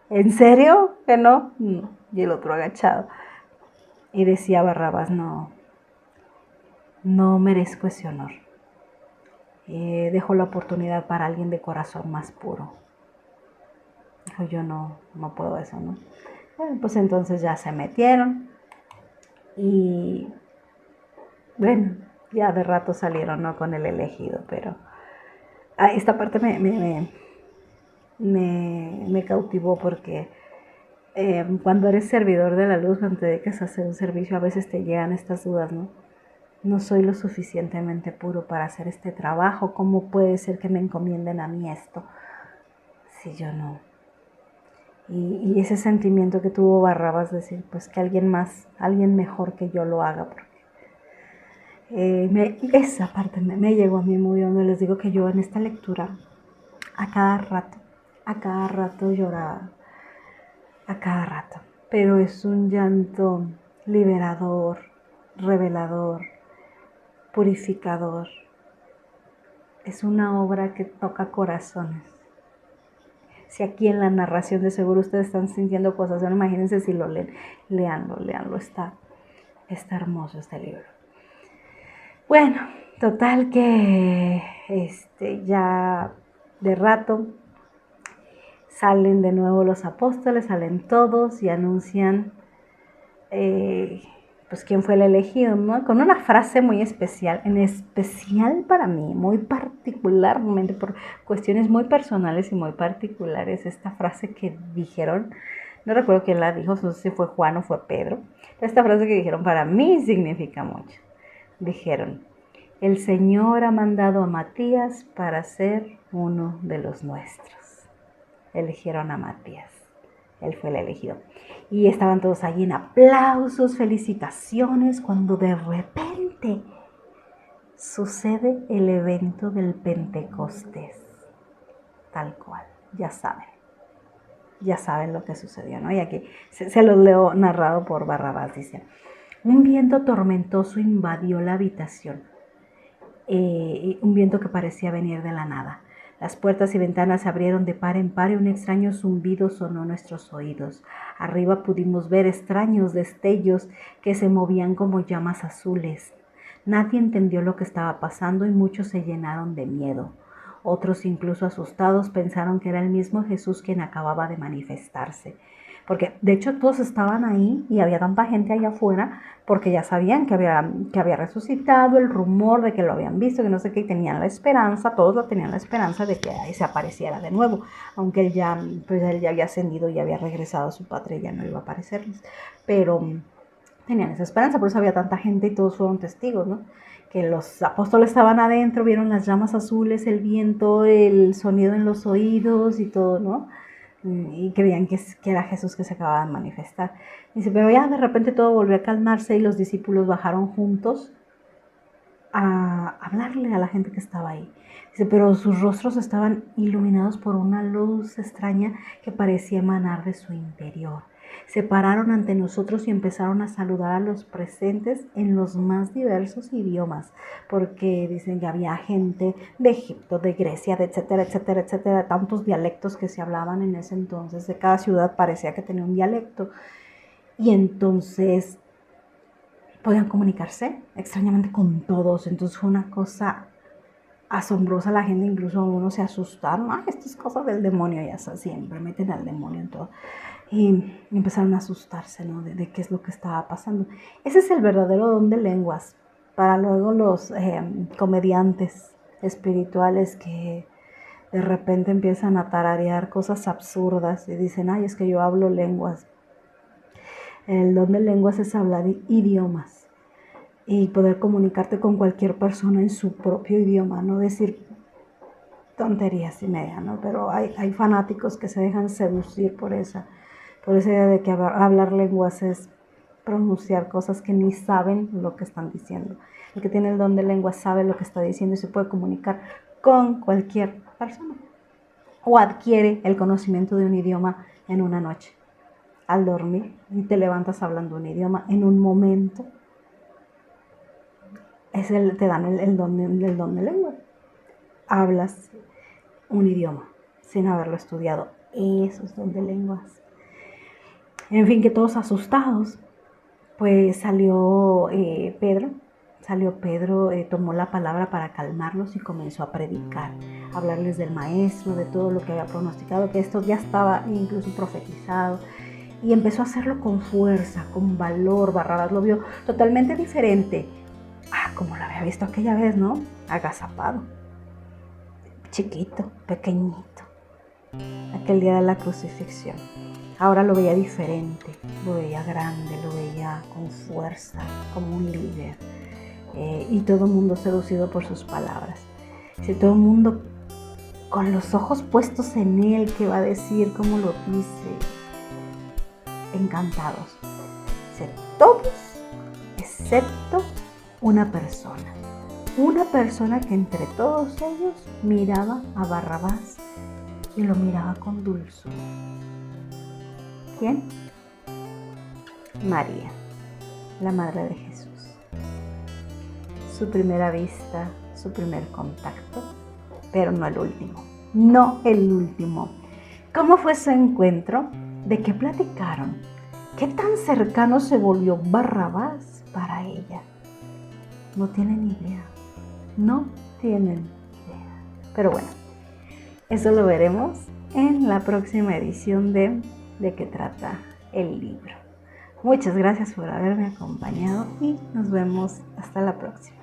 ¿En serio que no? No. Y el otro agachado. Y decía Barrabás, no merezco ese honor. Dejo la oportunidad para alguien de corazón más puro. Dijo, yo no puedo eso, ¿no? Bueno, pues entonces ya se metieron. Y bueno, ya de rato salieron, ¿no? Con el elegido, pero esta parte me cautivó porque cuando eres servidor de la luz, cuando te dedicas a hacer un servicio, a veces te llegan estas dudas, ¿no? No soy lo suficientemente puro para hacer este trabajo. ¿Cómo puede ser que me encomienden a mí esto si yo no? Y ese sentimiento que tuvo Barrabás, decir, pues que alguien más, alguien mejor que yo lo haga, porque esa parte me llegó a mí muy hondo. Les digo que yo en esta lectura a cada rato lloraba, a cada rato, pero es un llanto liberador, revelador, purificador. Es una obra que toca corazones. Si aquí en la narración de seguro ustedes están sintiendo cosas, bueno, imagínense si lo leen, leanlo, está hermoso este libro. Bueno, total que ya de rato salen de nuevo los apóstoles, salen todos y anuncian pues quién fue el elegido, ¿no? Con una frase muy especial, en especial para mí, muy particularmente por cuestiones muy personales y muy particulares, esta frase que dijeron, no recuerdo quién la dijo, no sé si fue Juan o fue Pedro, pero esta frase que dijeron para mí significa mucho. Dijeron, el Señor ha mandado a Matías para ser uno de los nuestros. Eligieron a Matías. Él fue el elegido. Y estaban todos allí en aplausos, felicitaciones, cuando de repente sucede el evento del Pentecostés. Tal cual, ya saben lo que sucedió, ¿no? Y aquí se los leo narrado por Barrabás, dice. Un viento tormentoso invadió la habitación, un viento que parecía venir de la nada. Las puertas y ventanas se abrieron de par en par y un extraño zumbido sonó en nuestros oídos. Arriba pudimos ver extraños destellos que se movían como llamas azules. Nadie entendió lo que estaba pasando y muchos se llenaron de miedo. Otros, incluso asustados, pensaron que era el mismo Jesús quien acababa de manifestarse. Porque de hecho todos estaban ahí y había tanta gente allá afuera porque ya sabían que había resucitado, el rumor de que lo habían visto, que no sé qué, y tenían la esperanza, todos lo tenían la esperanza de que ahí se apareciera de nuevo, aunque él ya había ascendido y había regresado a su patria y ya no iba a aparecerles, pero tenían esa esperanza, por eso había tanta gente y todos fueron testigos, ¿no? Que los apóstoles estaban adentro, vieron las llamas azules, el viento, el sonido en los oídos y todo, ¿no? Y creían que era Jesús que se acababa de manifestar. Dice, pero ya de repente todo volvió a calmarse y los discípulos bajaron juntos a hablarle a la gente que estaba ahí. Dice, pero sus rostros estaban iluminados por una luz extraña que parecía emanar de su interior. Se pararon ante nosotros y empezaron a saludar a los presentes en los más diversos idiomas, porque dicen que había gente de Egipto, de Grecia, de etcétera, etcétera, etcétera, tantos dialectos que se hablaban en ese entonces. De cada ciudad parecía que tenía un dialecto. Y entonces podían comunicarse extrañamente con todos. Entonces fue una cosa asombrosa. La gente, incluso uno se asustaron. Ay, esto es cosa del demonio, ya sabes, siempre meten al demonio en todo. Y empezaron a asustarse, ¿no? De qué es lo que estaba pasando. Ese es el verdadero don de lenguas. Para luego los comediantes espirituales que de repente empiezan a tararear cosas absurdas y dicen, ay, es que yo hablo lenguas. El don de lenguas es hablar idiomas y poder comunicarte con cualquier persona en su propio idioma, no decir tonterías y media, ¿no? Pero hay fanáticos que se dejan seducir por esa idea de que hablar lenguas es pronunciar cosas que ni saben lo que están diciendo. El que tiene el don de lenguas sabe lo que está diciendo y se puede comunicar con cualquier persona. O adquiere el conocimiento de un idioma en una noche, al dormir, y te levantas hablando un idioma en un momento. Te dan el don de lengua. Hablas un idioma sin haberlo estudiado. Eso es don de lenguas. En fin, que todos asustados, pues salió Pedro, tomó la palabra para calmarlos y comenzó a predicar, a hablarles del maestro, de todo lo que había pronosticado, que esto ya estaba incluso profetizado, y empezó a hacerlo con fuerza, con valor. Barrabás lo vio totalmente diferente como lo había visto aquella vez, ¿no? Agazapado, chiquito, pequeñito, aquel día de la crucifixión. Ahora lo veía diferente, lo veía grande, lo veía con fuerza, como un líder. Y todo el mundo seducido por sus palabras. Dice, todo el mundo con los ojos puestos en él, que va a decir, como lo dice, encantados. Dice, todos, excepto una persona que entre todos ellos miraba a Barrabás y lo miraba con dulzura. ¿Quién? María, la madre de Jesús. Su primera vista, su primer contacto, pero no el último. No el último. ¿Cómo fue su encuentro? ¿De qué platicaron? ¿Qué tan cercano se volvió Barrabás para ella? No tienen idea. No tienen idea. Pero bueno, eso lo veremos en la próxima edición de qué trata el libro. Muchas gracias por haberme acompañado y nos vemos hasta la próxima.